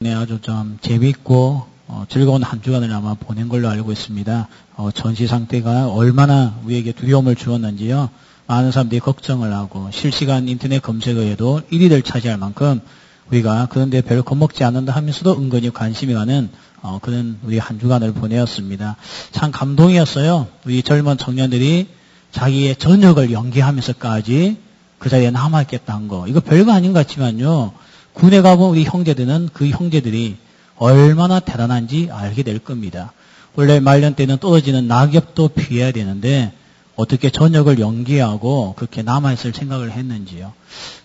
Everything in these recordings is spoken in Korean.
네, 아주 좀 재밌고 즐거운 한 주간을 아마 보낸 걸로 알고 있습니다. 전시 상태가 얼마나 우리에게 두려움을 주었는지요. 많은 사람들이 걱정을 하고 실시간 인터넷 검색어에도 1위를 차지할 만큼 우리가 그런데 별로 겁먹지 않는다 하면서도 은근히 관심이 가는 그런 우리 한 주간을 보내었습니다. 참 감동이었어요. 우리 젊은 청년들이 자기의 전역을 연기하면서까지 그 자리에 남아있겠다는 거. 이거 별거 아닌 것 같지만요. 군에 가본 우리 형제들은 그 형제들이 얼마나 대단한지 알게 될 겁니다. 원래 말년 때는 떨어지는 낙엽도 피해야 되는데 어떻게 전역을 연기하고 그렇게 남아있을 생각을 했는지요.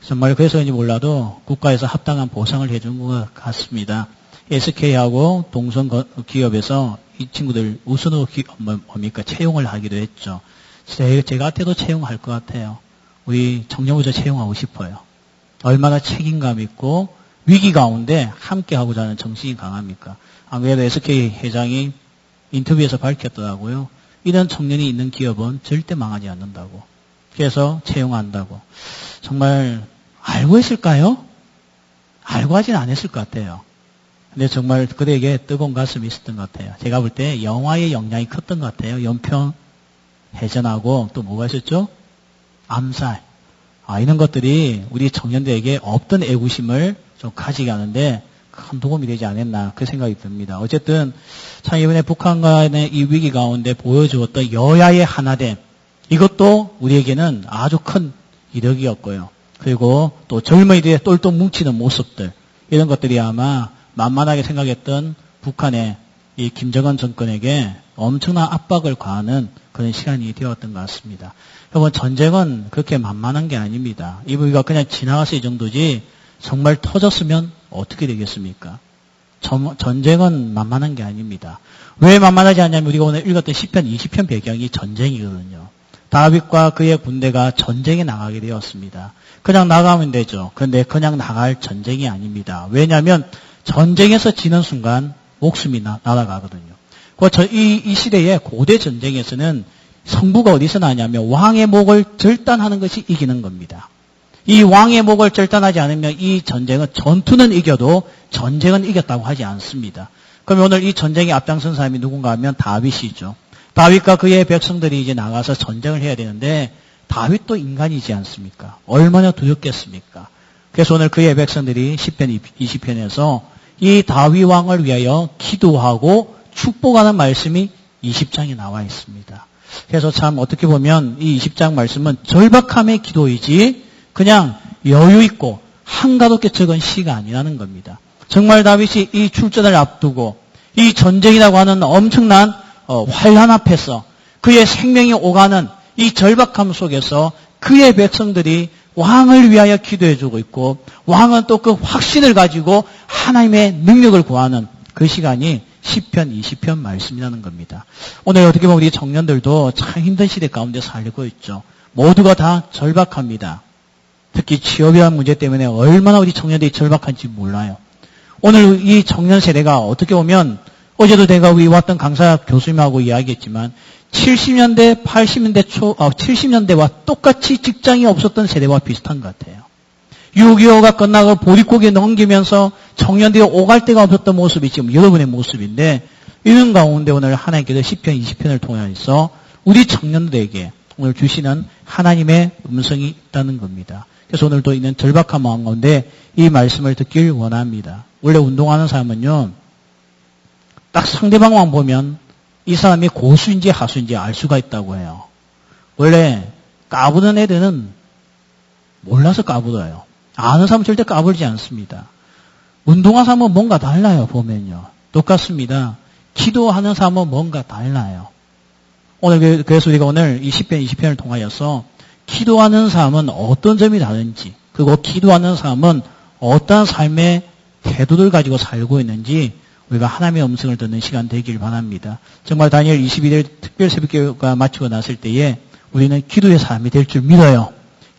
정말 그래서인지 몰라도 국가에서 합당한 보상을 해준 것 같습니다. SK하고 동선 기업에서 이 친구들 우선으로 채용을 하기도 했죠. 제 같아도 채용할 것 같아요. 우리 청년부터 채용하고 싶어요. 얼마나 책임감 있고 위기 가운데 함께하고자 하는 정신이 강합니까? 안 그래도 SK 회장이 인터뷰에서 밝혔더라고요. 이런 청년이 있는 기업은 절대 망하지 않는다고. 그래서 채용한다고. 정말 알고 했을까요? 알고 하진 않았을 것 같아요. 근데 정말 그들에게 뜨거운 가슴이 있었던 것 같아요. 제가 볼 때 영화의 영향이 컸던 것 같아요. 연평 해전하고 또 뭐가 있었죠? 암살. 이런 것들이 우리 청년들에게 없던 애구심을 좀 가지게 하는데 큰 도움이 되지 않았나 그 생각이 듭니다. 어쨌든 참 이번에 북한 간의 이 위기 가운데 보여주었던 여야의 하나됨 이것도 우리에게는 아주 큰 이득이었고요. 그리고 또 젊은이들의 똘똘 뭉치는 모습들 이런 것들이 아마 만만하게 생각했던 북한의 이 김정은 정권에게 엄청난 압박을 가하는 그런 시간이 되었던 것 같습니다. 여러분 전쟁은 그렇게 만만한 게 아닙니다. 우리가 그냥 지나가서 이 정도지 정말 터졌으면 어떻게 되겠습니까? 전쟁은 만만한 게 아닙니다. 왜 만만하지 않냐면 우리가 오늘 읽었던 시편 20편 배경이 전쟁이거든요. 다윗과 그의 군대가 전쟁에 나가게 되었습니다. 그냥 나가면 되죠. 그런데 그냥 나갈 전쟁이 아닙니다. 왜냐하면 전쟁에서 지는 순간 목숨이 날아가거든요. 이 시대의 고대 전쟁에서는 성부가 어디서 나냐면 왕의 목을 절단하는 것이 이기는 겁니다. 이 왕의 목을 절단하지 않으면 이 전쟁은 전투는 이겨도 전쟁은 이겼다고 하지 않습니다. 그럼 오늘 이 전쟁에 앞장선 사람이 누군가 하면 다윗이죠. 다윗과 그의 백성들이 이제 나가서 전쟁을 해야 되는데 다윗도 인간이지 않습니까? 얼마나 두렵겠습니까? 그래서 오늘 그의 백성들이 시편 20편에서 이 다윗 왕을 위하여 기도하고 축복하는 말씀이 20장에 나와 있습니다. 그래서 참 어떻게 보면 이 20장 말씀은 절박함의 기도이지 그냥 여유 있고 한가롭게 적은 시가 아니라는 겁니다. 정말 다윗이 이 출전을 앞두고 이 전쟁이라고 하는 엄청난 환란 앞에서 그의 생명이 오가는 이 절박함 속에서 그의 백성들이 왕을 위하여 기도해주고 있고 왕은 또 그 확신을 가지고 하나님의 능력을 구하는 그 시간이 시편 20편 말씀이라는 겁니다. 오늘 어떻게 보면 우리 청년들도 참 힘든 시대 가운데 살고 있죠. 모두가 다 절박합니다. 특히 취업이라는 문제 때문에 얼마나 우리 청년들이 절박한지 몰라요. 오늘 이 청년 세대가 어떻게 보면 어제도 내가 우리 왔던 강사 교수님하고 이야기했지만 70년대, 80년대 70년대와 똑같이 직장이 없었던 세대와 비슷한 것 같아요. 6.25가 끝나고 보릿고개 넘기면서 청년들이 오갈 데가 없었던 모습이 지금 여러분의 모습인데 이런 가운데 오늘 하나님께서 시편 20편을 통해서 우리 청년들에게 오늘 주시는 하나님의 음성이 있다는 겁니다. 그래서 오늘도 있는 절박한 마음 가운데 이 말씀을 듣길 원합니다. 원래 운동하는 사람은요. 딱 상대방만 보면 이 사람이 고수인지 하수인지 알 수가 있다고 해요. 원래 까부는 애들은 몰라서 까불어요. 아는 사람은 절대 까불지 않습니다. 운동하는 사람은 뭔가 달라요, 보면요. 똑같습니다. 기도하는 사람은 뭔가 달라요. 오늘, 그래서 우리가 오늘 이 시편 20편을 통하여서 기도하는 사람은 어떤 점이 다른지, 그리고 기도하는 사람은 어떠한 삶의 태도를 가지고 살고 있는지 우리가 하나님의 음성을 듣는 시간 되길 바랍니다. 정말 다니엘 22일 특별 새벽기도가 마치고 났을 때에 우리는 기도의 사람이 될 줄 믿어요.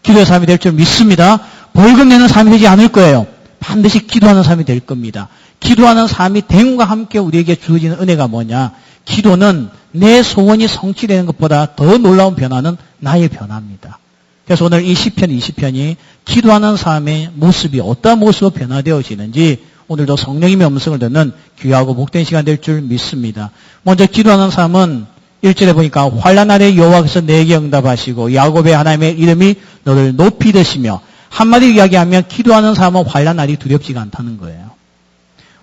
기도의 사람이 될 줄 믿습니다. 벌금 내는 사람이 되지 않을 거예요. 반드시 기도하는 사람이 될 겁니다. 기도하는 사람이 됨과 함께 우리에게 주어지는 은혜가 뭐냐? 기도는 내 소원이 성취되는 것보다 더 놀라운 변화는 나의 변화입니다. 그래서 오늘 이 시편 20편이 기도하는 사람의 모습이 어떤 모습으로 변화되어지는지 오늘도 성령님의 음성을 듣는 귀하고 복된 시간 될 줄 믿습니다. 먼저 기도하는 사람은 1절에 보니까 환난 날에 여호와께서 내게 응답하시고 야곱의 하나님의 이름이 너를 높이 드시며, 한마디로 이야기하면 기도하는 사람은 환난 날이 두렵지가 않다는 거예요.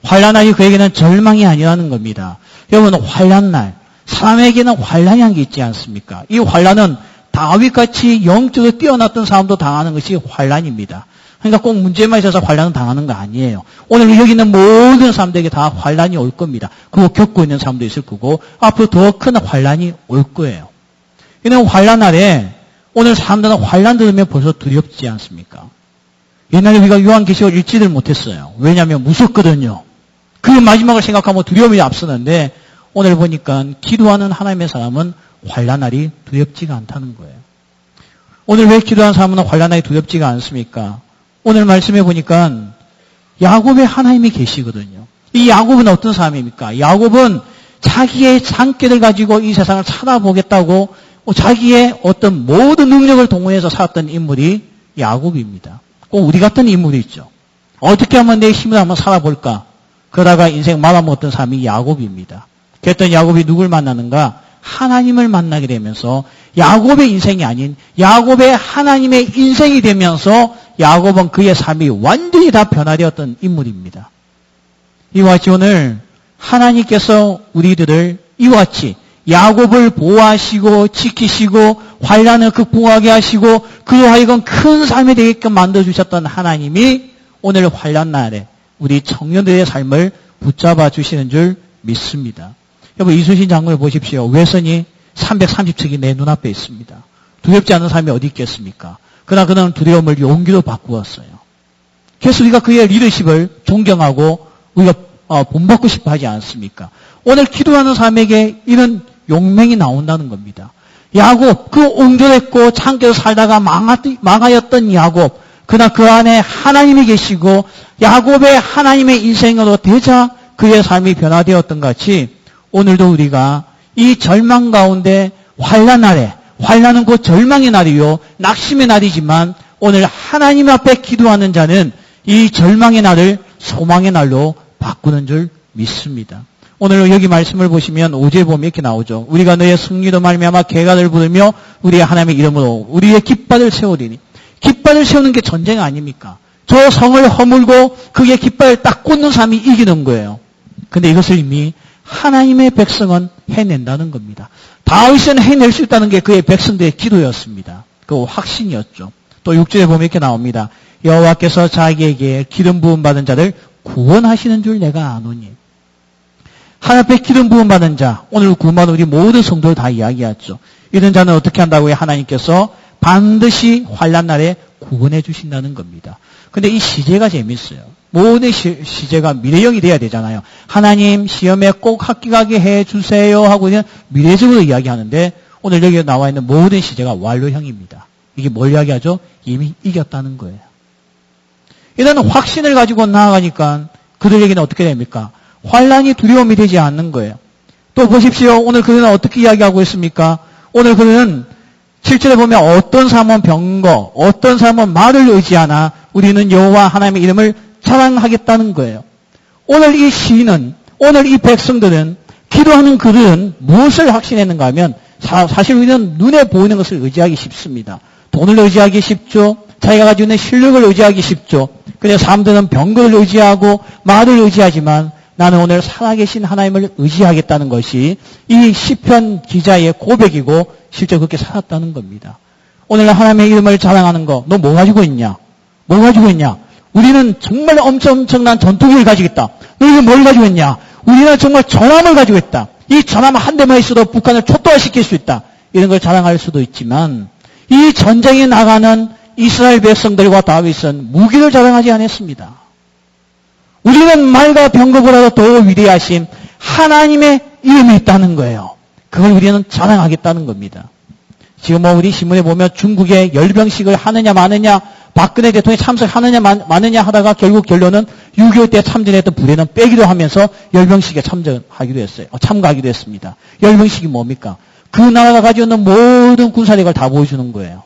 환난 날이 그에게는 절망이 아니라는 겁니다. 여러분, 환난 날, 사람에게는 환난이 한 게 있지 않습니까? 이 환난은 다윗같이 영적으로 뛰어났던 사람도 당하는 것이 환난입니다. 그러니까 꼭 문제만 있어서 환난은 당하는 거 아니에요. 오늘 여기 있는 모든 사람들에게 다 환난이 올 겁니다. 그거 겪고 있는 사람도 있을 거고 앞으로 더 큰 환난이 올 거예요. 이런 환난 날에 오늘 사람들은 환난 들으면 벌써 두렵지 않습니까? 옛날에 우리가 요한계시록 읽지를 못했어요. 왜냐하면 무섭거든요. 그 마지막을 생각하면 두려움이 앞서는데 오늘 보니까 기도하는 하나님의 사람은 환난 날이 두렵지가 않다는 거예요. 오늘 왜 기도하는 사람은 환난 날이 두렵지가 않습니까? 오늘 말씀해 보니까 야곱의 하나님이 계시거든요. 이 야곱은 어떤 사람입니까? 야곱은 자기의 장깨를 가지고 이 세상을 찾아보겠다고 자기의 어떤 모든 능력을 동원해서 살았던 인물이 야곱입니다. 꼭 우리 같은 인물이 있죠. 어떻게 하면 내 힘을 한번 살아볼까? 그러다가 인생 말아먹었던 사람이 야곱입니다. 그랬더니 야곱이 누굴 만나는가? 하나님을 만나게 되면서 야곱의 인생이 아닌 야곱의 하나님의 인생이 되면서 야곱은 그의 삶이 완전히 다 변화되었던 인물입니다. 이와 같이 오늘 하나님께서 우리들을 이와 같이 야곱을 보호하시고 지키시고 환난을 극복하게 하시고 그로 하여금 큰 삶이 되게끔 만들어주셨던 하나님이 오늘 환난 날에 우리 청년들의 삶을 붙잡아 주시는 줄 믿습니다. 여러분, 이순신 장군을 보십시오. 외선이 330척이 내 눈앞에 있습니다. 두렵지 않은 사람이 어디 있겠습니까? 그러나 그는 두려움을 용기로 바꾸었어요. 그래서 우리가 그의 리더십을 존경하고 우리가 본받고 싶어 하지 않습니까? 오늘 기도하는 사람에게 이런 용맹이 나온다는 겁니다. 야곱, 그 옹졸했고 창께서 살다가 망하였던 야곱, 그러나 그 안에 하나님이 계시고 야곱의 하나님의 인생으로 되자 그의 삶이 변화되었던 것 같이 오늘도 우리가 이 절망 가운데 환난 날에, 환난은 곧 절망의 날이요 낙심의 날이지만 오늘 하나님 앞에 기도하는 자는 이 절망의 날을 소망의 날로 바꾸는 줄 믿습니다. 오늘 여기 말씀을 보시면 5절에 보면 이렇게 나오죠. 우리가 너의 승리로 말미암아 개가를 부르며 우리의 하나님의 이름으로 우리의 깃발을 세우리니. 깃발을 세우는 게 전쟁 아닙니까? 저 성을 허물고 그의 깃발을 딱 꽂는 사람이 이기는 거예요. 근데 이것을 이미 하나님의 백성은 해낸다는 겁니다. 다윗은 해낼 수 있다는 게 그의 백성들의 기도였습니다. 그 확신이었죠. 또 6절에 보면 이렇게 나옵니다. 여호와께서 자기에게 기름 부음 받은 자를 구원하시는 줄 내가 아노니. 하나님 앞에 기름 부음 받은 자, 오늘 구원받은 우리 모든 성도를 다 이야기하죠. 이런 자는 어떻게 한다고요? 하나님께서 반드시 환난 날에 구원해 주신다는 겁니다. 근데 이 시제가 재밌어요. 모든 시제가 미래형이 돼야 되잖아요. 하나님 시험에 꼭 합격하게 해주세요 하고 그냥 미래적으로 이야기하는데 오늘 여기 나와 있는 모든 시제가 완료형입니다. 이게 뭘 이야기하죠? 이미 이겼다는 거예요. 이런 확신을 가지고 나아가니까 그들에게는 어떻게 됩니까? 환난이 두려움이 되지 않는 거예요. 또 보십시오. 오늘 그들은 어떻게 이야기하고 있습니까? 오늘 그들은 7절에 보면 어떤 사람은 병거, 어떤 사람은 말을 의지하나 우리는 여호와 하나님의 이름을 자랑하겠다는 거예요. 오늘 이 시인은, 오늘 이 백성들은, 기도하는 그들은 무엇을 확신했는가 하면 사실 우리는 눈에 보이는 것을 의지하기 쉽습니다. 돈을 의지하기 쉽죠. 자기가 가지고 있는 실력을 의지하기 쉽죠. 그래서 사람들은 병거를 의지하고 말을 의지하지만 나는 오늘 살아계신 하나님을 의지하겠다는 것이 이 시편 기자의 고백이고 실제 그렇게 살았다는 겁니다. 오늘 하나님의 이름을 자랑하는 거, 너 뭐 가지고 있냐? 뭐 가지고 있냐? 우리는 정말 엄청난 전투기를 가지고 있다. 너희는 뭘 가지고 있냐? 우리는 정말 전함을 가지고 있다. 이 전함 한 대만 있어도 북한을 초토화시킬 수 있다. 이런 걸 자랑할 수도 있지만 이 전쟁에 나가는 이스라엘 백성들과 다윗은 무기를 자랑하지 않았습니다. 우리는 말과 병거보다도 더 위대하신 하나님의 이름이 있다는 거예요. 그걸 우리는 자랑하겠다는 겁니다. 지금 우리 신문에 보면 중국의 열병식을 하느냐 마느냐, 박근혜 대통령이 참석하느냐 마느냐 하다가 결국 결론은 6.25 때 참전했던 부대는 빼기로 하면서 열병식에 참가하기도 했습니다. 열병식이 뭡니까? 그 나라가 가지고 있는 모든 군사력을 다 보여주는 거예요.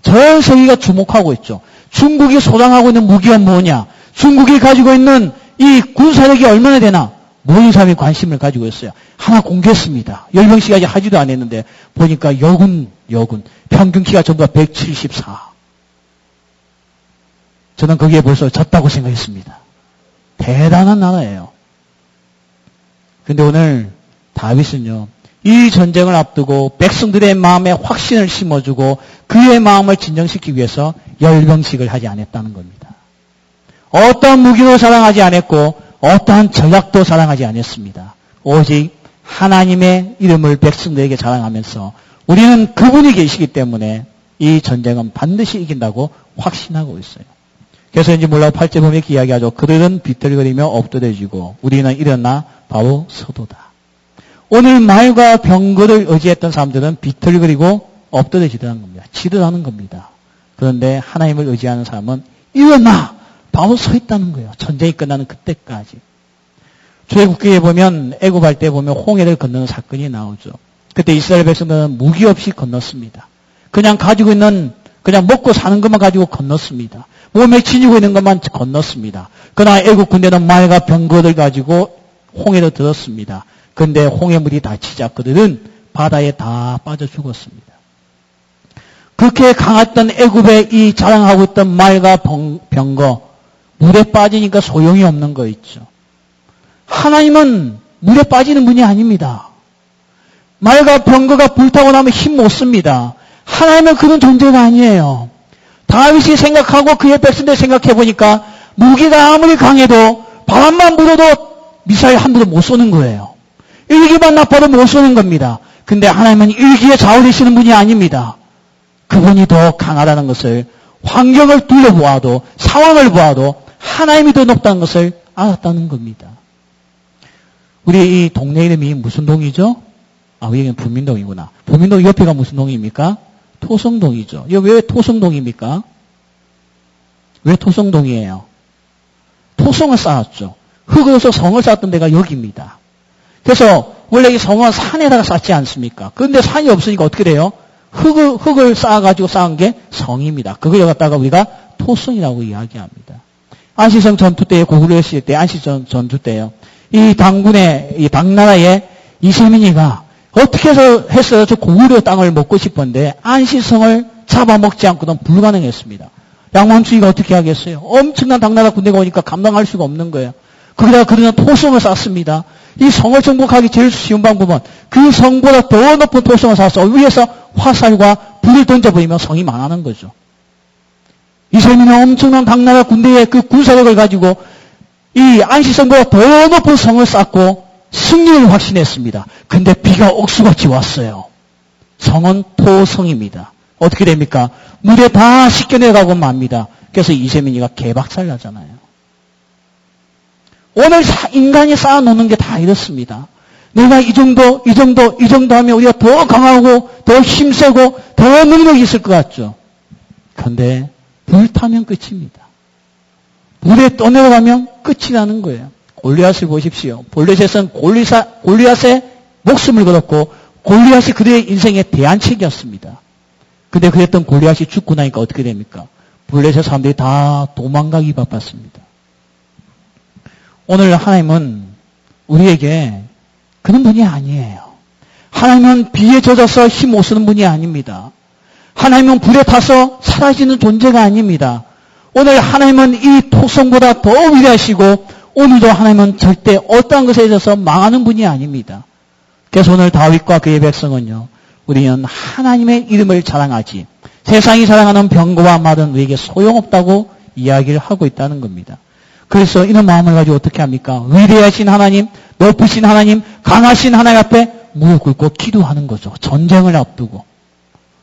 전 세계가 주목하고 있죠. 중국이 소장하고 있는 무기가 뭐냐? 중국이 가지고 있는 이 군사력이 얼마나 되나? 모든 사람이 관심을 가지고 있어요. 하나 공개했습니다. 열병식까지 하지도 않았는데 보니까 여군 평균 키가 전부 다 174. 저는 거기에 벌써 졌다고 생각했습니다. 대단한 나라예요. 그런데 오늘 다윗은요, 이 전쟁을 앞두고 백성들의 마음에 확신을 심어주고 그의 마음을 진정시키기 위해서 열병식을 하지 않았다는 겁니다. 어떠한 무기도 사랑하지 않았고 어떠한 전략도 사랑하지 않았습니다. 오직 하나님의 이름을 백성들에게 자랑하면서 우리는 그분이 계시기 때문에 이 전쟁은 반드시 이긴다고 확신하고 있어요. 그래서 이제 몰라 8절 보면 이렇게 이야기하죠. 그들은 비틀거리며 엎드려지고 우리는 일어나 바로 서도다. 오늘 말과 병거를 의지했던 사람들은 비틀거리고 엎드려지더라는 겁니다. 지르라는 겁니다. 그런데 하나님을 의지하는 사람은 일어나 바로 서 있다는 거예요. 전쟁이 끝나는 그때까지. 출애굽기에 보면 애굽할 때 보면 홍해를 건너는 사건이 나오죠. 그때 이스라엘 백성들은 무기 없이 건넜습니다. 그냥 가지고 있는 그냥 먹고 사는 것만 가지고 건넜습니다. 몸에 지니고 있는 것만 건넜습니다. 그러나 애굽 군대는 말과 병거를 가지고 홍해로 들었습니다. 그런데 홍해물이 닫히자 그들은 바다에 다 빠져 죽었습니다. 그렇게 강했던 애굽의 이 자랑하고 있던 말과 병거 물에 빠지니까 소용이 없는 거 있죠. 하나님은 물에 빠지는 분이 아닙니다. 말과 병거가 불타고 나면 힘 못 씁니다. 하나님은 그런 존재가 아니에요. 다윗이 생각하고 그의 백성들 생각해 보니까 무기가 아무리 강해도 바람만 불어도 미사일 함부로 못 쏘는 거예요. 일기만 나빠도 못 쏘는 겁니다. 근데 하나님은 일기에 좌우되시는 분이 아닙니다. 그분이 더 강하다는 것을 환경을 둘러보아도 상황을 보아도 하나님이 더 높다는 것을 알았다는 겁니다. 우리 이 동네 이름이 무슨 동이죠? 여기는 부민동이구나. 부민동 옆에가 무슨 동입니까? 토성동이죠. 이거 왜 토성동입니까? 왜 토성동이에요? 토성을 쌓았죠. 흙으로서 성을 쌓았던 데가 여기입니다. 그래서 원래 이 성은 산에다가 쌓지 않습니까? 그런데 산이 없으니까 어떻게 돼요? 흙을 쌓아가지고 쌓은 게 성입니다. 그걸 갖다가 우리가 토성이라고 이야기합니다. 안시성 전투 때에 고구려 시대 때 안시성 전투 때요. 이 당군의 이 당나라의 이세민이가 어떻게 해서 저 고구려 땅을 먹고 싶었는데 안시성을 잡아먹지 않고는 불가능했습니다. 양원추이가 어떻게 하겠어요? 엄청난 당나라 군대가 오니까 감당할 수가 없는 거예요. 거기다가 그러나 토성을 쌓습니다. 이 성을 정복하기 제일 쉬운 방법은 그 성보다 더 높은 토성을 쌓아서 위에서 화살과 불을 던져버리면 성이 망하는 거죠. 이세민은 엄청난 당나라 군대의 그 군사력을 가지고 이 안시성보다 더 높은 성을 쌓고 승리를 확신했습니다. 근데 비가 옥수같이 왔어요. 성은 토성입니다. 어떻게 됩니까? 물에 다 씻겨내가고 맙니다. 그래서 이세민이가 개박살 나잖아요. 오늘 인간이 쌓아놓는 게 다 이렇습니다. 내가 이 정도 하면 우리가 더 강하고 더 힘세고 더 능력이 있을 것 같죠. 그런데 불타면 끝입니다. 물에 떠내려가면 끝이 나는 거예요. 골리앗을 보십시오. 블레셋은 골리앗의 목숨을 걸었고 골리앗이 그들의 인생의 대안책이었습니다. 근데 그랬던 골리앗이 죽고 나니까 어떻게 됩니까? 블레셋 사람들이 다 도망가기 바빴습니다. 오늘 하나님은 우리에게 그런 분이 아니에요. 하나님은 비에 젖어서 힘 못 쓰는 분이 아닙니다. 하나님은 불에 타서 사라지는 존재가 아닙니다. 오늘 하나님은 이 토성보다 더 위대하시고 오늘도 하나님은 절대 어떠한 것에 있어서 망하는 분이 아닙니다. 그래서 오늘 다윗과 그의 백성은요. 우리는 하나님의 이름을 자랑하지 세상이 자랑하는 병거와 말은 우리에게 소용없다고 이야기를 하고 있다는 겁니다. 그래서 이런 마음을 가지고 어떻게 합니까? 위대하신 하나님, 높으신 하나님, 강하신 하나님 앞에 무릎 꿇고 기도하는 거죠. 전쟁을 앞두고.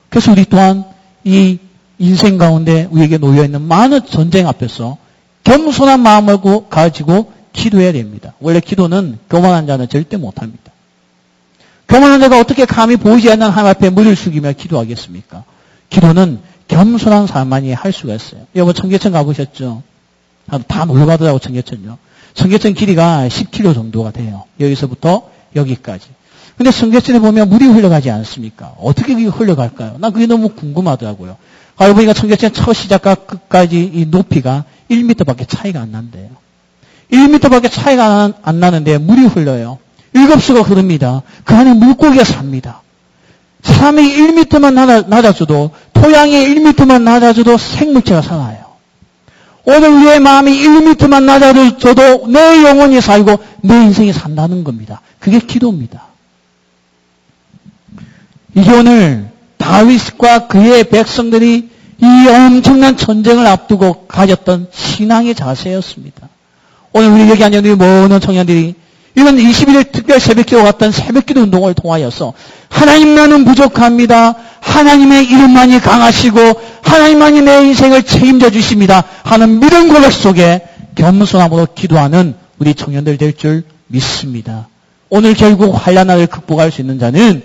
그래서 우리 또한 이 인생 가운데 우리에게 놓여있는 많은 전쟁 앞에서 겸손한 마음을 가지고 기도해야 됩니다. 원래 기도는 교만한 자는 절대 못합니다. 교만한 자가 어떻게 감히 보이지 않는 하나님 앞에 무릎을 숙이며 기도하겠습니까? 기도는 겸손한 사람만이 할 수가 있어요. 여러분 청계천 가보셨죠? 다 놀러 가더라고 청계천요. 청계천 길이가 10km 정도가 돼요. 여기서부터 여기까지. 근데 성경에 보면 물이 흘러가지 않습니까? 어떻게 그게 흘러갈까요? 난 그게 너무 궁금하더라고요. 알고 보니까 성경에 첫 시작과 끝까지 이 높이가 1m밖에 차이가 안 난대요. 1m밖에 차이가 안 나는데 물이 흘러요. 7수가 흐릅니다. 그 안에 물고기가 삽니다. 사람이 1m만 낮아져도, 토양이 1m만 낮아져도 생물체가 살아요. 오늘 우리의 마음이 1m만 낮아져도 내 영혼이 살고 내 인생이 산다는 겁니다. 그게 기도입니다. 이게 오늘 다윗과 그의 백성들이 이 엄청난 전쟁을 앞두고 가졌던 신앙의 자세였습니다. 오늘 우리 여기 앉은 우리 모든 청년들이 이런 21일 특별 새벽기도 같은 새벽기도 운동을 통하여서 하나님 나는 부족합니다. 하나님의 이름만이 강하시고 하나님만이 내 인생을 책임져 주십니다 하는 믿음 고백 속에 겸손함으로 기도하는 우리 청년들 될 줄 믿습니다. 오늘 결국 환난을 극복할 수 있는 자는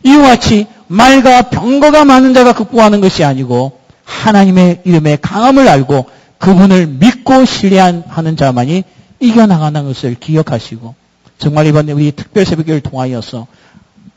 이와 같이 말과 병거가 많은 자가 극복하는 것이 아니고 하나님의 이름의 강함을 알고 그분을 믿고 신뢰하는 자만이 이겨나가는 것을 기억하시고 정말 이번 우리 특별 새벽기를 통하여서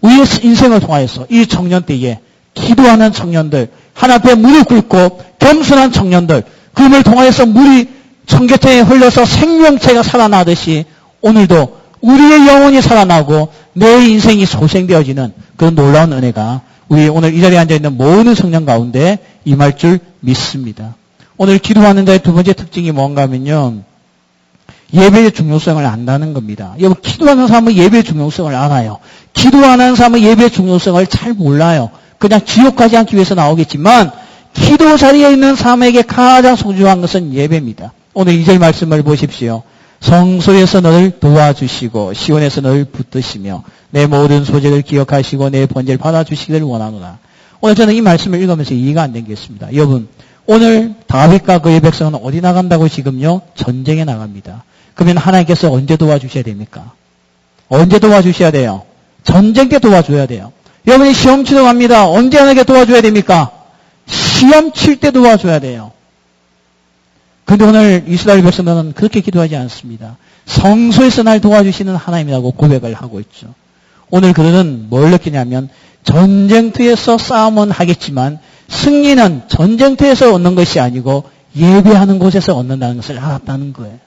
우리의 인생을 통하여서 이 청년 때에 기도하는 청년들, 하나님 앞에 무릎 꿇고 겸손한 청년들, 그분을 통하여서 물이 청계천에 흘러서 생명체가 살아나듯이 오늘도 우리의 영혼이 살아나고 내 인생이 소생되어지는 그런 놀라운 은혜가 우리 오늘 이 자리에 앉아있는 모든 청년 가운데 임할 줄 믿습니다. 오늘 기도하는 자의 두 번째 특징이 뭔가 하면요. 예배의 중요성을 안다는 겁니다. 여러분, 기도하는 사람은 예배의 중요성을 알아요. 기도 안 하는 사람은 예배의 중요성을 잘 몰라요. 그냥 지옥 가지 않기 위해서 나오겠지만 기도 자리에 있는 사람에게 가장 소중한 것은 예배입니다. 오늘 2절 말씀을 보십시오. 성소에서 너를 도와주시고 시온에서 너를 붙드시며 내 모든 소재를 기억하시고 내 번제를 받아주시기를 원하노라. 오늘 저는 이 말씀을 읽으면서 이해가 안 된 게 있습니다. 여러분, 오늘 다윗과 그의 백성은 어디 나간다고 지금요? 전쟁에 나갑니다. 그러면 하나님께서 언제 도와주셔야 됩니까? 언제 도와주셔야 돼요? 전쟁 때 도와줘야 돼요. 여러분이 시험 치러 갑니다. 언제 하나님께 도와줘야 됩니까? 시험 칠 때 도와줘야 돼요. 그런데 오늘 이스라엘 백성들은 그렇게 기도하지 않습니다. 성소에서 날 도와주시는 하나님이라고 고백을 하고 있죠. 오늘 그들은 뭘 느끼냐면 전쟁터에서 싸움은 하겠지만 승리는 전쟁터에서 얻는 것이 아니고 예배하는 곳에서 얻는다는 것을 알았다는 거예요.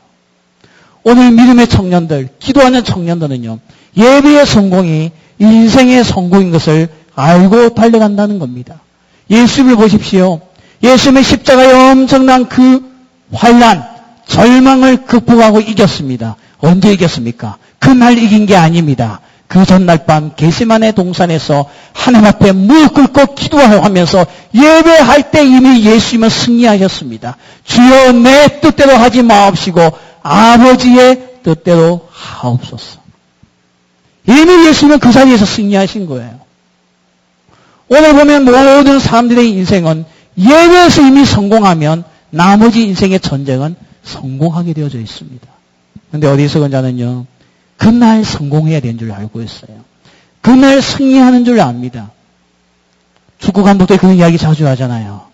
오늘 믿음의 청년들, 기도하는 청년들은요, 예배의 성공이 인생의 성공인 것을 알고 달려간다는 겁니다. 예수님을 보십시오. 예수님의 십자가의 엄청난 그 환난, 절망을 극복하고 이겼습니다. 언제 이겼습니까? 그날 이긴 게 아닙니다. 그 전날 밤 겟세마네 동산에서 하나님 앞에 무릎 꿇고 기도하면서 예배할 때 이미 예수님은 승리하셨습니다. 주여 내 뜻대로 하지 마옵시고 아버지의 뜻대로 하옵소서. 이미 예수님은 그 자리에서 승리하신 거예요. 오늘 보면 모든 사람들의 인생은 예배에서 이미 성공하면 나머지 인생의 전쟁은 성공하게 되어져 있습니다. 그런데 어리석은 그날 성공해야 되는 줄 알고 있어요. 그날 승리하는 줄 압니다. 축구 감독들이 그런 이야기 자주 하잖아요.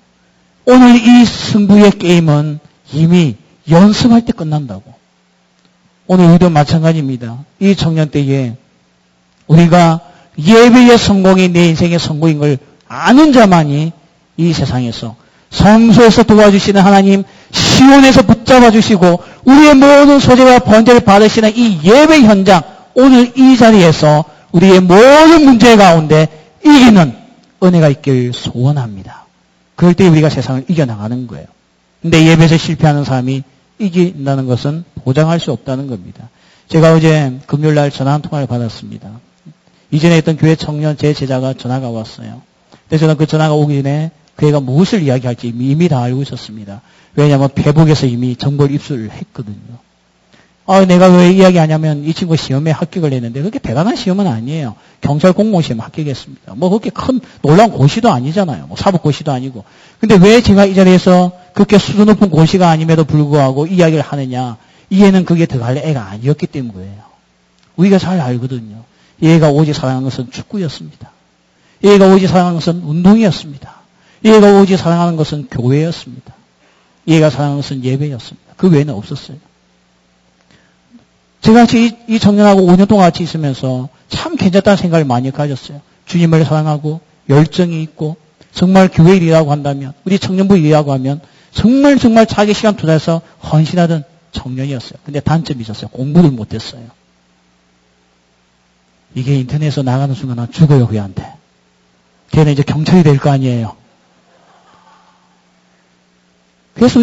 오늘 이 승부의 게임은 이미 연습할 때 끝난다고. 오늘 우리도 마찬가지입니다. 이 청년 때에 우리가 예배의 성공이 내 인생의 성공인 걸 아는 자만이 이 세상에서 성소에서 도와주시는 하나님, 시온에서 붙잡아 주시고 우리의 모든 소재와 번제를 받으시는 이 예배 현장, 오늘 이 자리에서 우리의 모든 문제 가운데 이기는 은혜가 있길 소원합니다. 그럴 때 우리가 세상을 이겨나가는 거예요. 근데 예배에서 실패하는 사람이 이긴다는 것은 보장할 수 없다는 겁니다. 제가 어제 금요일날 전화 한 통화를 받았습니다. 이전에 있던 교회 청년 제 제자가 전화가 왔어요. 근데 저는 그 전화가 오기 전에 그 애가 무엇을 이야기할지 이미 다 알고 있었습니다. 왜냐하면 페북에서 이미 정보를 입수를 했거든요. 내가 왜 이야기하냐면 이 친구 시험에 합격을 했는데 그렇게 대단한 시험은 아니에요. 경찰 공무원 시험 합격했습니다. 그렇게 큰 놀라운 고시도 아니잖아요. 사법 고시도 아니고. 근데 왜 제가 이 자리에서 그렇게 수준 높은 고시가 아님에도 불구하고 이야기를 하느냐. 이 애는 그게 들어갈 애가 아니었기 때문이에요. 우리가 잘 알거든요. 이 애가 오직 사랑하는 것은 축구였습니다. 이 애가 오직 사랑하는 것은 운동이었습니다. 이 애가 오직 사랑하는 것은 교회였습니다. 이 애가 사랑하는 것은 예배였습니다. 그 외에는 없었어요. 제가 같이 이 청년하고 5년 동안 같이 있으면서 참 괜찮다는 생각을 많이 가졌어요. 주님을 사랑하고 열정이 있고 정말 교회 일이라고 한다면 우리 청년부 일이라고 하면 정말 자기 시간 투자해서 헌신하던 청년이었어요. 근데 단점이 있었어요. 공부를 못했어요. 이게 인터넷에서 나가는 순간 난 죽어요, 그애한테. 걔는 이제 경찰이 될 거 아니에요. 그래서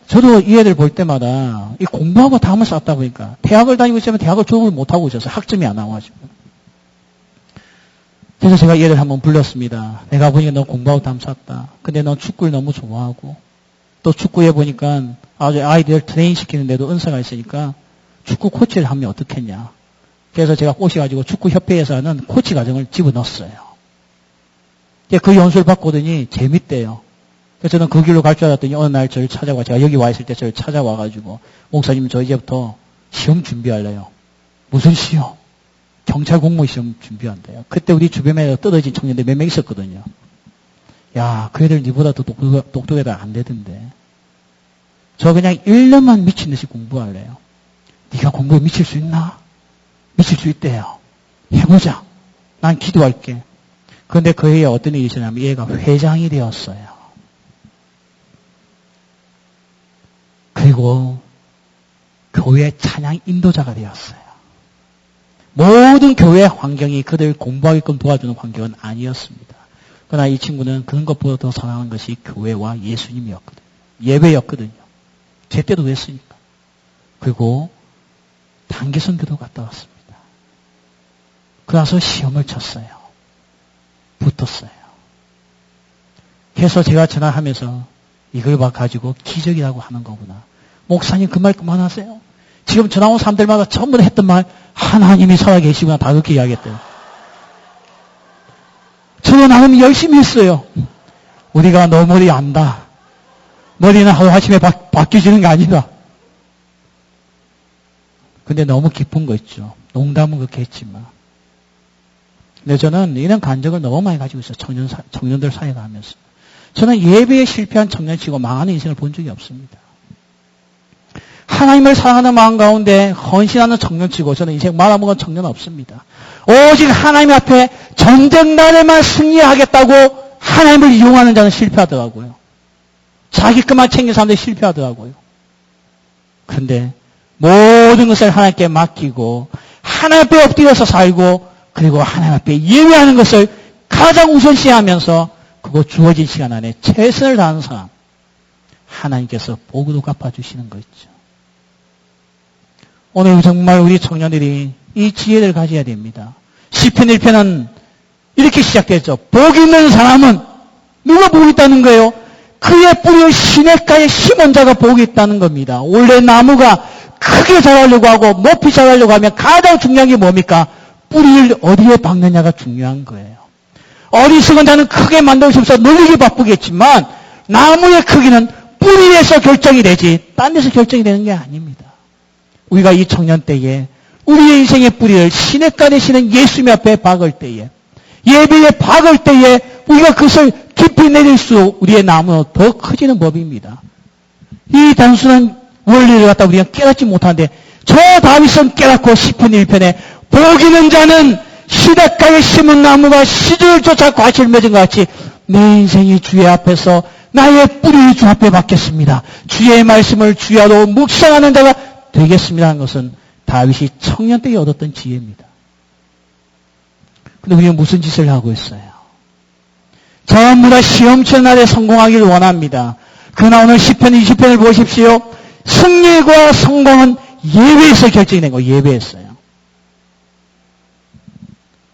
저도 이 애들 볼 때마다 이 공부하고 담을 쌓다 보니까 대학을 다니고 있으면 대학을 졸업을 못하고 있었어요. 학점이 안 나와가지고. 그래서 제가 이 애들 한번 불렀습니다. 내가 보니까 너 공부하고 담 쌓았다. 근데 너 축구를 너무 좋아하고 또 축구에 보니까 아주 아이들 트레이닝 시키는데도 은사가 있으니까 축구 코치를 하면 어떻겠냐. 그래서 제가 꼬셔가지고 축구협회에서 하는 코치 과정을 집어넣었어요. 그 연수를 받고더니 재밌대요. 그래서 저는 그 길로 갈 줄 알았더니 어느 날 저를 찾아와, 제가 여기 와 있을 때 저를 찾아와가지고 목사님 저 이제부터 시험 준비할래요. 무슨 시험? 경찰 공무원 시험 준비한대요. 그때 우리 주변에 떨어진 청년들 몇 명 있었거든요. 야, 그 애들 니보다 더 똑똑해도 안 되던데. 저 그냥 1년만 미친 듯이 공부할래요. 네가 공부에 미칠 수 있나? 미칠 수 있대요. 해보자. 난 기도할게. 그런데 그 애에 어떤 일이 있었냐면 얘가 회장이 되었어요. 그리고 교회 찬양 인도자가 되었어요. 모든 교회 환경이 그들 공부하게끔 도와주는 환경은 아니었습니다. 그러나 이 친구는 그런 것보다 더 사랑하는 것이 교회와 예수님이었거든요. 예배였거든요. 제때도 했으니까. 그리고 단기 선교도 갔다 왔습니다. 그래서 시험을 쳤어요. 붙었어요. 그래서 제가 전화하면서 이걸 가지고 기적이라고 하는 거구나. 목사님 그 말 그만하세요. 지금 전화 온 사람들마다 전부 다 했던 말 하나님이 살아계시구나 다 그렇게 이야기했대요. 저는 나름 열심히 했어요. 우리가 너 머리 안다. 머리는 하루아침에 바뀌어지는 게 아니다. 근데 너무 깊은 거 있죠. 농담은 그렇게 했지만. 근데 저는 이런 간증을 너무 많이 가지고 있어요. 청년들 사이에 가면서. 저는 예배에 실패한 청년치고 망하는 인생을 본 적이 없습니다. 하나님을 사랑하는 마음 가운데 헌신하는 청년치고 저는 인생 말아먹은 청년 없습니다. 오직 하나님 앞에 전쟁 날에만 승리하겠다고 하나님을 이용하는 자는 실패하더라고요. 자기 것만 챙긴 사람들이 실패하더라고요. 그런데 모든 것을 하나님께 맡기고 하나님 앞에 엎드려서 살고 그리고 하나님 앞에 예배하는 것을 가장 우선시하면서 그거 주어진 시간 안에 최선을 다하는 사람 하나님께서 복으로 갚아주시는 거 있죠. 오늘 정말 우리 청년들이 이 지혜를 가져야 됩니다. 시편 1편은 이렇게 시작됐죠. 복 있는 사람은 누가 복이 있다는 거예요? 그의 뿌리를 시냇가에 심은 자가 복이 있다는 겁니다. 원래 나무가 크게 자라려고 하고 높이 자라려고 하면 가장 중요한 게 뭡니까? 뿌리를 어디에 박느냐가 중요한 거예요. 어리석은 자는 크게 만들고 싶어서 늘리기 바쁘겠지만 나무의 크기는 뿌리에서 결정이 되지 딴 데서 결정이 되는 게 아닙니다. 우리가 이 청년 때에 우리의 인생의 뿌리를 시냇가 되시는 예수님 앞에 박을 때에 예배에 박을 때에 우리가 그것을 깊이 내릴수록 우리의 나무는 더 커지는 법입니다. 이 단순한 원리를 갖다 우리가 깨닫지 못하는데 저 다윗은 깨닫고 시편 1편에 복 있는 자는 시냇가에 심은 나무가 시들을 쫓아 과실을 맺은 것 같이 내 인생이 주의 앞에서 나의 뿌리를 주 앞에 박겠습니다. 주의 말씀을 주야로 묵상하는 자가 되겠습니다 하는 것은 다윗이 청년 때에 얻었던 지혜입니다. 근데 우리는 무슨 짓을 하고 있어요? 전부 다 시험치는 날에 성공하기를 원합니다. 그러나 오늘 시편 20편을 보십시오. 승리와 성공은 예배에서 결정이 된 거예요. 예배였어요.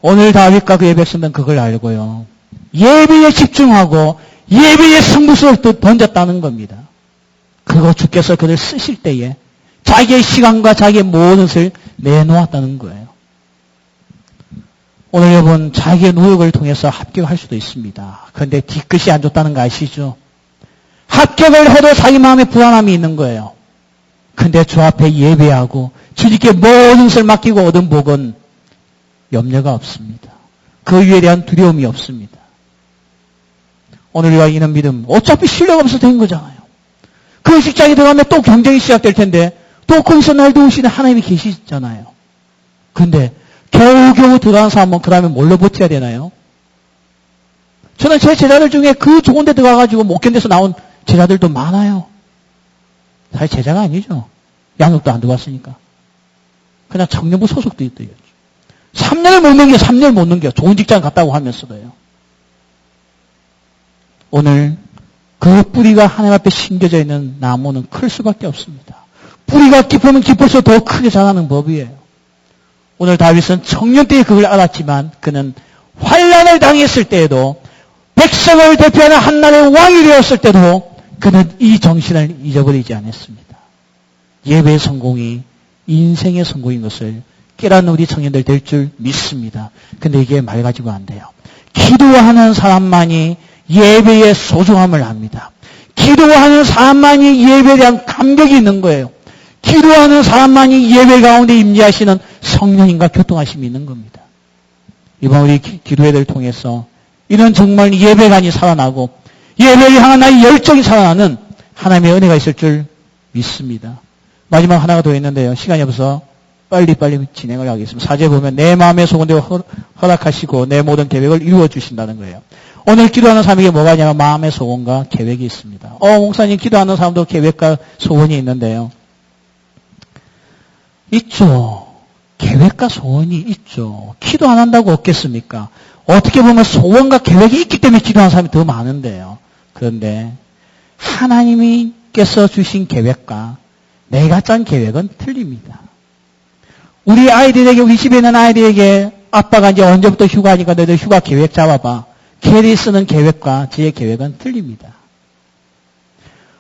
오늘 다윗과 그의 백성들은 그걸 알고요. 예배에 집중하고 예배의 승부수를 던졌다는 겁니다. 그리고 주께서 그를 쓰실 때에 자기의 시간과 자기의 모든 것을 내놓았다는 거예요. 오늘 여러분 자기의 노력을 통해서 합격할 수도 있습니다. 그런데 뒤끝이 안 좋다는 거 아시죠? 합격을 해도 자기 마음에 불안함이 있는 거예요. 그런데 주 앞에 예배하고 주님께 모든 것을 맡기고 얻은 복은 염려가 없습니다. 그 위에 대한 두려움이 없습니다. 오늘 우리가 이런 믿음 어차피 신뢰가 없어서 된 거잖아요. 그 직장에 들어가면 또 경쟁이 시작될 텐데 또 거기서 날 도우시는 하나님이 계시잖아요. 그런데 겨우겨우 들어간 사람은 그 다음에 뭘로 버텨야 되나요? 저는 제 제자들 중에 그 좋은 데 들어가가지고 못 견뎌서 나온 제자들도 많아요. 사실 제자가 아니죠. 양육도 안 들어갔으니까. 그냥 청년부 소속도 있대요. 3년을 못 넘겨, 3년을 못 넘겨. 좋은 직장 갔다고 하면서도요. 오늘 그 뿌리가 하나님 앞에 심겨져 있는 나무는 클 수밖에 없습니다. 뿌리가 깊으면 깊을수록 더 크게 자라는 법이에요. 오늘 다윗은 청년 때에 그걸 알았지만 그는 환난을 당했을 때에도 백성을 대표하는 한나라의 왕이 되었을 때도 그는 이 정신을 잊어버리지 않았습니다. 예배의 성공이 인생의 성공인 것을 깨닫는 우리 청년들 될 줄 믿습니다. 근데 이게 말 가지고 안 돼요. 기도하는 사람만이 예배의 소중함을 압니다. 기도하는 사람만이 예배에 대한 감격이 있는 거예요. 기도하는 사람만이 예배 가운데 임재하시는 성령님과 교통하심이 있는 겁니다. 이번 우리 기도회를 통해서 이런 정말 예배관이 살아나고 예배를 향한 나의 열정이 살아나는 하나님의 은혜가 있을 줄 믿습니다. 마지막 하나가 더 있는데요. 시간이 없어서 빨리빨리 진행을 하겠습니다. 사제에 보면 내 마음의 소원대로 허락하시고 내 모든 계획을 이루어 주신다는 거예요. 오늘 기도하는 사람에게 뭐가 있냐면 마음의 소원과 계획이 있습니다. 목사님 기도하는 사람도 계획과 소원이 있는데요. 있죠. 계획과 소원이 있죠. 기도 안 한다고 없겠습니까? 어떻게 보면 소원과 계획이 있기 때문에 기도하는 사람이 더 많은데요. 그런데 하나님께서 주신 계획과 내가 짠 계획은 틀립니다. 우리 아이들에게, 우리 집에 있는 아이들에게 아빠가 이제 언제부터 휴가니까 너희들 휴가 계획 잡아봐. 걔들이 쓰는 계획과 제 계획은 틀립니다.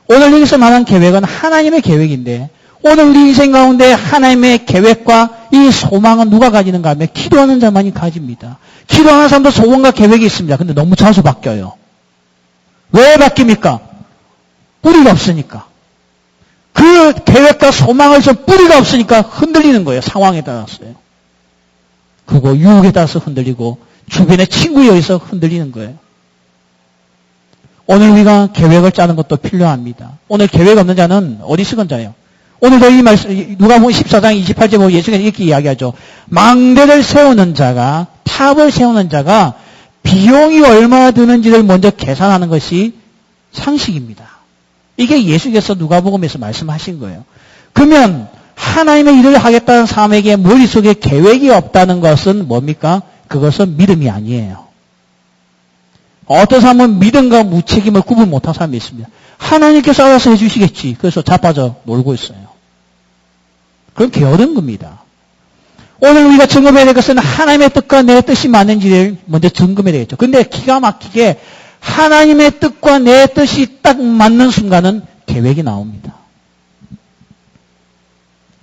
오늘 여기서 말한 계획은 하나님의 계획인데 오늘 우리 인생 가운데 하나님의 계획과 이 소망은 누가 가지는가 하면 기도하는 자만이 가집니다. 기도하는 사람도 소원과 계획이 있습니다. 근데 너무 자주 바뀌어요. 왜 바뀝니까? 뿌리가 없으니까. 그 계획과 소망을 좀 뿌리가 없으니까 흔들리는 거예요. 상황에 따라서요. 그리고 유혹에 따라서 흔들리고 주변의 친구에 의해서 흔들리는 거예요. 오늘 우리가 계획을 짜는 것도 필요합니다. 오늘 계획 없는 자는 어리석은 자예요. 오늘도 이 말씀, 누가복음 14장 28절 보면 예수님이 이렇게 이야기하죠. 망대를 세우는 자가, 탑을 세우는 자가 비용이 얼마나 드는지를 먼저 계산하는 것이 상식입니다. 이게 예수께서 누가복음에서 말씀하신 거예요. 그러면 하나님의 일을 하겠다는 사람에게 머릿속에 계획이 없다는 것은 뭡니까? 그것은 믿음이 아니에요. 어떤 사람은 믿음과 무책임을 구분 못한 사람이 있습니다. 하나님께서 알아서 해주시겠지. 그래서 자빠져 놀고 있어요. 그건 게으른 겁니다. 오늘 우리가 점검해야 될 것은 하나님의 뜻과 내 뜻이 맞는지를 먼저 점검해야 되겠죠. 근데 기가 막히게 하나님의 뜻과 내 뜻이 딱 맞는 순간은 계획이 나옵니다.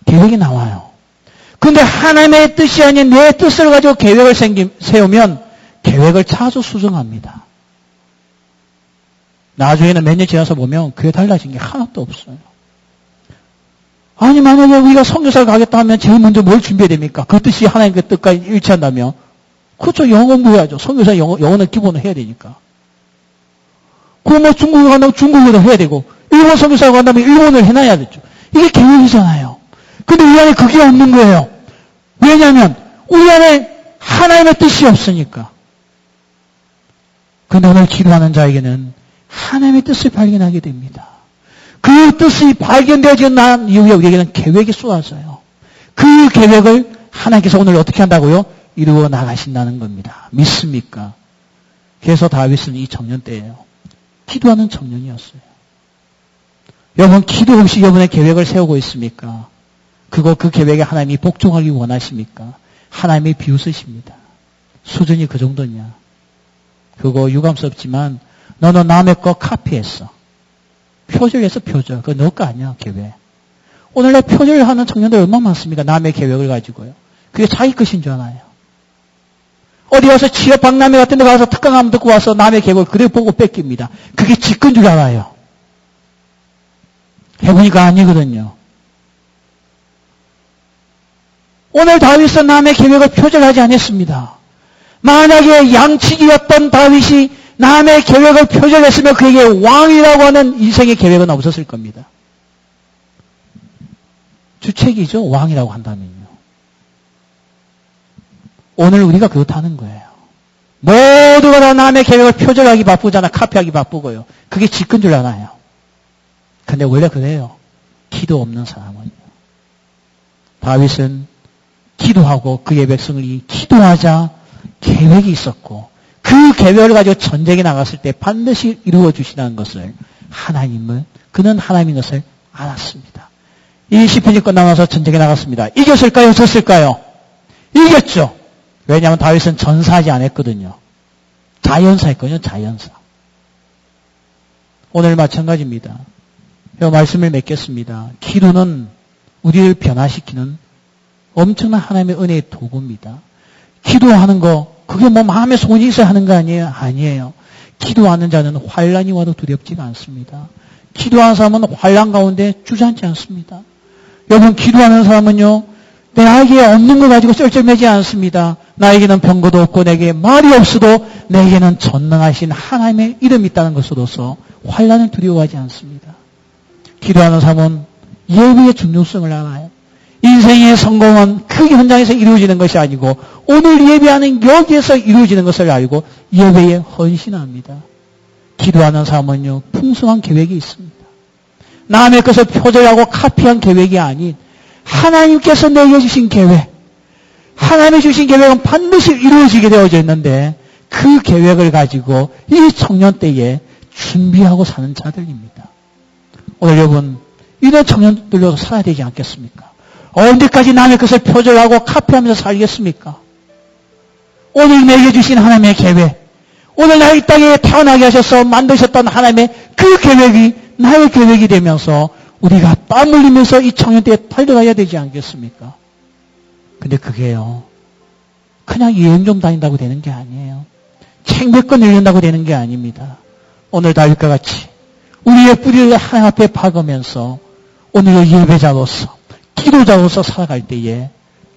계획이 나와요. 근데 하나님의 뜻이 아닌 내 뜻을 가지고 계획을 세우면 계획을 자주 수정합니다. 나중에는 몇 년 지나서 보면 그게 달라진 게 하나도 없어요. 아니 만약에 우리가 선교사를 가겠다 하면 제일 먼저 뭘 준비해야 됩니까? 그 뜻이 하나님의 뜻과 일치한다면 그렇죠. 영어 공부해야죠. 선교사 영어는 기본으로 해야 되니까. 그럼 뭐 중국어 간다면 중국어도 해야 되고 일본 선교사를 간다면 일본을 해놔야 되죠. 이게 계획이잖아요. 근데 우리 안에 그게 없는 거예요. 왜냐하면 우리 안에 하나님의 뜻이 없으니까. 그런데 오늘 기도하는 자에게는 하나님의 뜻을 발견하게 됩니다. 그 뜻이 발견되어지고 난 이후에 우리에게는 계획이 쏟아져요. 그 계획을 하나님께서 오늘 어떻게 한다고요? 이루어 나가신다는 겁니다. 믿습니까? 그래서 다윗은 이 청년 때예요. 기도하는 청년이었어요. 여러분 기도 없이 여러분의 계획을 세우고 있습니까? 그 계획에 하나님이 복종하기 원하십니까? 하나님이 비웃으십니다. 수준이 그 정도냐? 그거 유감스럽지만 너는 남의 거 카피했어. 표절했어, 표절. 그거 너 거 아니야, 계획. 오늘날 표절하는 청년들 얼마나 많습니까? 남의 계획을 가지고요. 그게 자기 것인 줄 알아요. 어디 가서 취업 박람회 같은 데 가서 특강하면 듣고 와서 남의 계획을 그대로 보고 뺏깁니다. 그게 지 건 줄 알아요. 해보니까 아니거든요. 오늘 다윗은 남의 계획을 표절하지 않았습니다. 만약에 양치기였던 다윗이 남의 계획을 표절했으면 그에게 왕이라고 하는 인생의 계획은 없었을 겁니다. 주책이죠. 왕이라고 한다면요. 오늘 우리가 그렇다는 거예요. 모두가 다 남의 계획을 표절하기 바쁘잖아. 카피하기 바쁘고요. 그게 지끈 줄 알아요. 근데 원래 그래요. 기도 없는 사람은요. 다윗은 기도하고 그의 백성이 기도하자 계획이 있었고 그 계획을 가지고 전쟁에 나갔을 때 반드시 이루어 주시다는 것을 그는 하나님인 것을 알았습니다. 이 시편이 끝나면서 전쟁에 나갔습니다. 이겼을까요? 졌을까요? 이겼죠. 왜냐하면 다윗은 전사하지 않았거든요. 자연사했거든요. 자연사. 오늘 마찬가지입니다. 말씀을 맺겠습니다. 기도는 우리를 변화시키는 엄청난 하나님의 은혜의 도구입니다. 기도하는 거 그게 뭐 마음에 소원이 있어야 하는 거 아니에요? 아니에요. 기도하는 자는 환난이 와도 두렵지가 않습니다. 기도하는 사람은 환난 가운데 주저앉지 않습니다. 여러분 기도하는 사람은요. 나에게 없는 거 가지고 쩔쩔매지 않습니다. 나에게는 병거도 없고 내게 말이 없어도 내게는 전능하신 하나님의 이름이 있다는 것으로서 환난을 두려워하지 않습니다. 기도하는 사람은 예배의 중요성을 알아요. 인생의 성공은 그 현장에서 이루어지는 것이 아니고 오늘 예배하는 여기에서 이루어지는 것을 알고 예배에 헌신합니다. 기도하는 사람은요. 풍성한 계획이 있습니다. 남의 것을 표절하고 카피한 계획이 아닌 하나님께서 내게 주신 계획, 하나님이 주신 계획은 반드시 이루어지게 되어져 있는데 그 계획을 가지고 이 청년 때에 준비하고 사는 자들입니다. 오늘 여러분 이런 청년들로 살아야 되지 않겠습니까? 언제까지 남의 것을 표절하고 카피하면서 살겠습니까? 오늘 내게 주신 하나님의 계획, 오늘 나 이 땅에 태어나게 하셔서 만드셨던 하나님의 그 계획이 나의 계획이 되면서 우리가 땀 흘리면서 이 청년 때에 달려가야 되지 않겠습니까? 근데 그게요. 그냥 여행 좀 다닌다고 되는 게 아니에요. 책 몇 권 읽는다고 되는 게 아닙니다. 오늘 다윗과 같이 우리의 뿌리를 하나님 앞에 박으면서 오늘의 예배자로서 기도자로서 살아갈 때에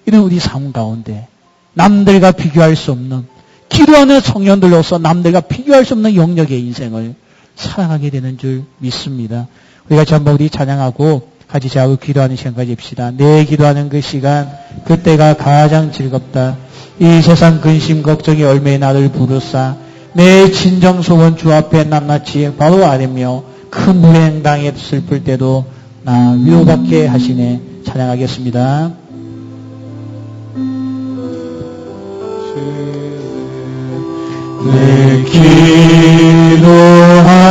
이런 우리 삶 가운데 남들과 비교할 수 없는 기도하는 청년들로서 남들과 비교할 수 없는 영역의 인생을 살아가게 되는 줄 믿습니다. 우리가 전부 우리 찬양하고 같이 자고 기도하는 시간까지 합시다. 내 기도하는 그 시간 그때가 가장 즐겁다. 이 세상 근심 걱정이 얼마에 나를 부르사 내 진정 소원 주 앞에 낱낱이 바로 아뢰며 큰 불행당에 슬플 때도 나 위로받게 하시네. 찬양하겠습니다. 내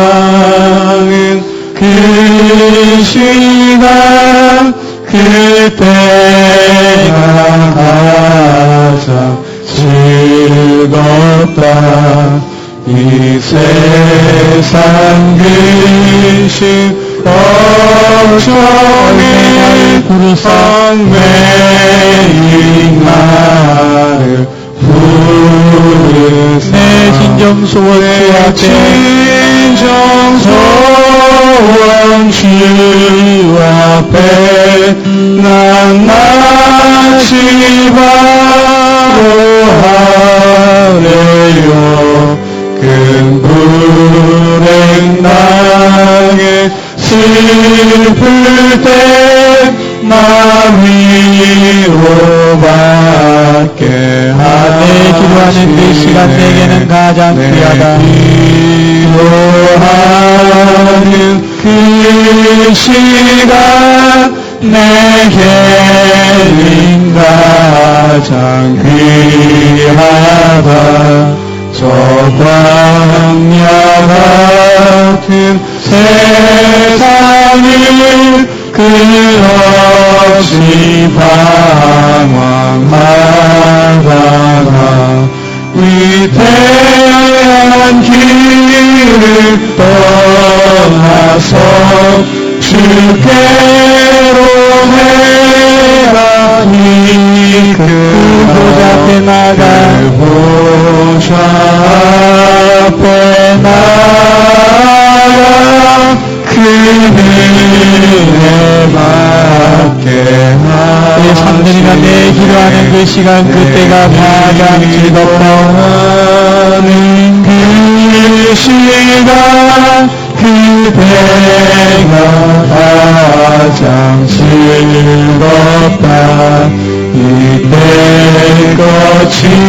기도하는 그 시간 그때가 가장 즐겁다. 이 세상 근심 걱정이 얽매인 나를 부르사 내 진정 소원 주 앞에 낱낱이 바로하래요. 큰 불행 당에 슬플 때 나 위로받게 하네. 기도하는 그 시간 내게는 가장 귀하다. 기도하는 그 시간 내게는 가장 귀하다. 저 광야 같은 세상을 끝없이 방황하다가 위대한 길을 떠나서 주께로 헤라니 그 보좌 앞에 나가 보좌 앞에 나가 그 은혜 받게 하니 삼들이가 내 기도하는 그 시간 그때가 가장 즐겁다는 그 시간 그때가 가장 즐겁다. 이때 거친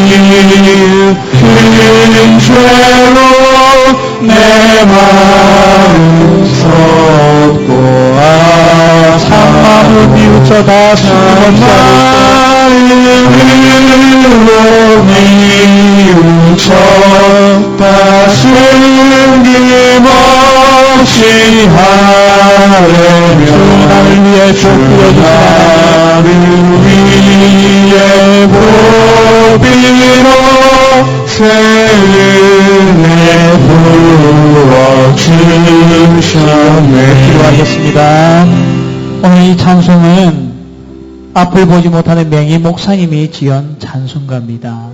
미우쳐 다시 힘없이 하려며 나를 위해 나를 위해 보비로 새 은혜 부어주셨네. 기도하겠습니다. 오늘 이 찬송은 앞을 보지 못하는 맹희 목사님이 지은 찬송가입니다.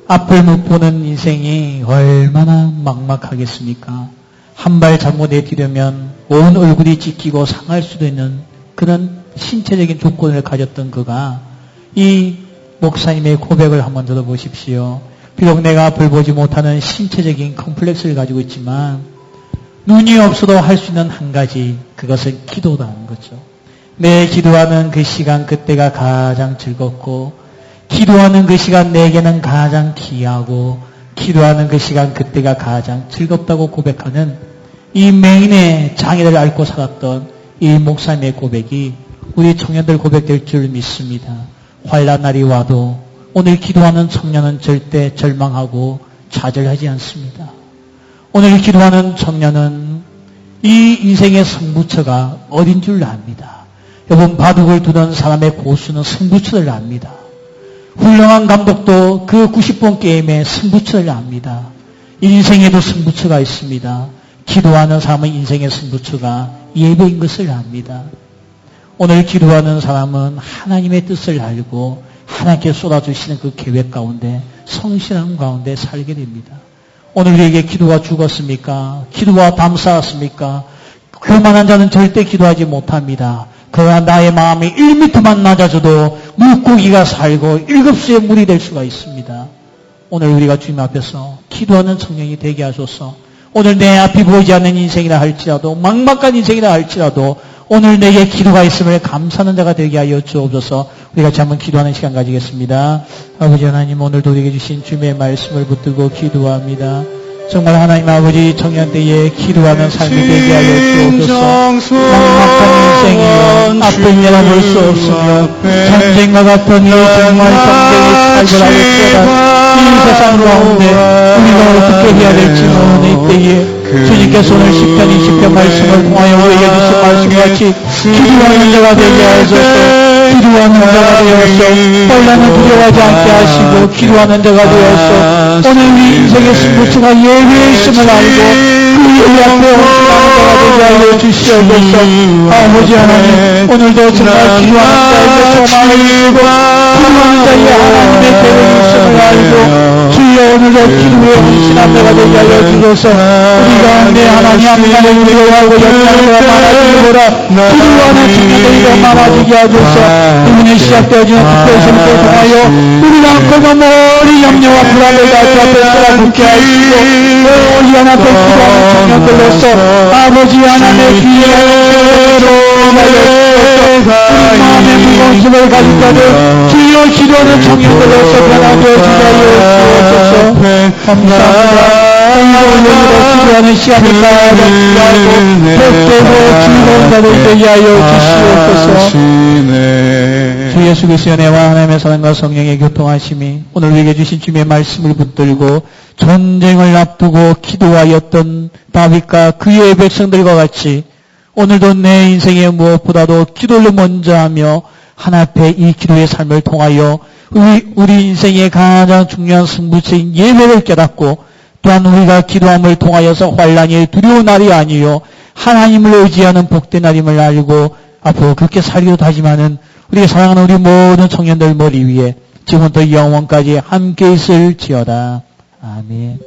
앞을 못 보는 인생이 얼마나 막막하겠습니까? 한 발 잘못 내디려면 온 얼굴이 찢기고 상할 수도 있는 그런 신체적인 조건을 가졌던 그가 이 목사님의 고백을 한번 들어보십시오. 비록 내가 앞을 보지 못하는 신체적인 컴플렉스를 가지고 있지만 눈이 없어도 할 수 있는 한 가지, 그것은 기도라는 거죠. 내 기도하는 그 시간 그때가 가장 즐겁고, 기도하는 그 시간 내게는 가장 귀하고, 기도하는 그 시간 그때가 가장 즐겁다고 고백하는 이 맹인의 장애를 앓고 살았던 이 목사님의 고백이 우리 청년들 고백될 줄 믿습니다. 환난 날이 와도 오늘 기도하는 청년은 절대 절망하고 좌절하지 않습니다. 오늘 기도하는 청년은 이 인생의 승부처가 어딘 줄 압니다. 여러분, 바둑을 두던 사람의 고수는 승부처를 압니다. 훌륭한 감독도 그 90번 게임의 승부처를 압니다. 인생에도 승부처가 있습니다. 기도하는 사람은 인생의 승부처가 예배인 것을 압니다. 오늘 기도하는 사람은 하나님의 뜻을 알고 하나님께 쏟아주시는 그 계획 가운데 성실한 가운데 살게 됩니다. 오늘 우리에게 기도가 죽었습니까? 기도가 담쌓았습니까? 교만한 자는 절대 기도하지 못합니다. 그러나 나의 마음이 1m만 낮아져도 물고기가 살고 7수의 물이 될 수가 있습니다. 오늘 우리가 주님 앞에서 기도하는 청년이 되게 하소서. 오늘 내 앞이 보이지 않는 인생이라 할지라도, 막막한 인생이라 할지라도 오늘 내게 기도가 있음을 감사하는 자가 되게 하여 주옵소서. 우리가 같이 한번 기도하는 시간 가지겠습니다. 아버지 하나님, 오늘도 우리에게 주신 주님의 말씀을 붙들고 기도합니다. 정말 하나님 아버지, 청년 때에 기도하는 삶이 되게 하여 주옵소서. 막막한 인생이요, 앞을 내다볼 수 없으며 전쟁과 같은 이 정말 전쟁의 살벌하고 이 세상 가운데 우리가 어떻게 해야 될지 모르는 이때에 주님께서 오늘 시편 20편 말씀을 통하여 우리에게 주신 말씀같이 기도하는 자가 되게 하소서. 기도하는 자가 되어서 혼란을 두려워하지 않게 하시고 기도하는 자가 되어서 오늘 우리 인생의 승부처가 예외에 있음을 알고 그 예외 앞에 헌신하는 자가 되게 하여 주시옵소서. 아버지 하나님, 오늘도 정말 기도하는 자에게 소망을 주시고 기도하는 자에 하나님의 계획이 있음을 알고 주여 오늘도 기도에 헌신한 자가 되게 하여 주소서. 우리 가운데 하나님 하나님을 두려워하고 염려하고 많아지고라 기도하는 청년들이 더 많아지게 하소서. 이번에 시작되어지는 특별선을 통하여 우리가 그가 멀리 염려와 불안을 다 주 앞에 쏟아붓게 하시고 우리 하나님 기도하는 청년들로서 아버지 하나님의 귀회로 우리 마음의 무거운 짐을 가진 자들 주여 기도하는 청년들로서 변화되어지게 하여 주옵소서. 감사합니다. 오늘도 기도하는 시간을 가져주시고 복되고 즐거운 자들 되게 하여 주시옵소서. 주 예수 그리스도의 은혜와 하나님의 사랑과 성령의 교통하심이 오늘 우리에게 주신 주님의 말씀을 붙들고 전쟁을 앞두고 기도하였던 다윗과 그의 백성들과 같이 오늘도 내 인생의 무엇보다도 기도를 먼저 하며 하나님 앞에 이 기도의 삶을 통하여 우리 인생의 가장 중요한 승부처인 예배를 깨닫고 또한 우리가 기도함을 통하여서 환난이 두려운 날이 아니요 하나님을 의지하는 복된 날임을 알고 앞으로 그렇게 살기로 다짐하는 우리가 사랑하는 우리 모든 청년들 머리 위에 지금부터 영원까지 함께 있을지어다. 아멘.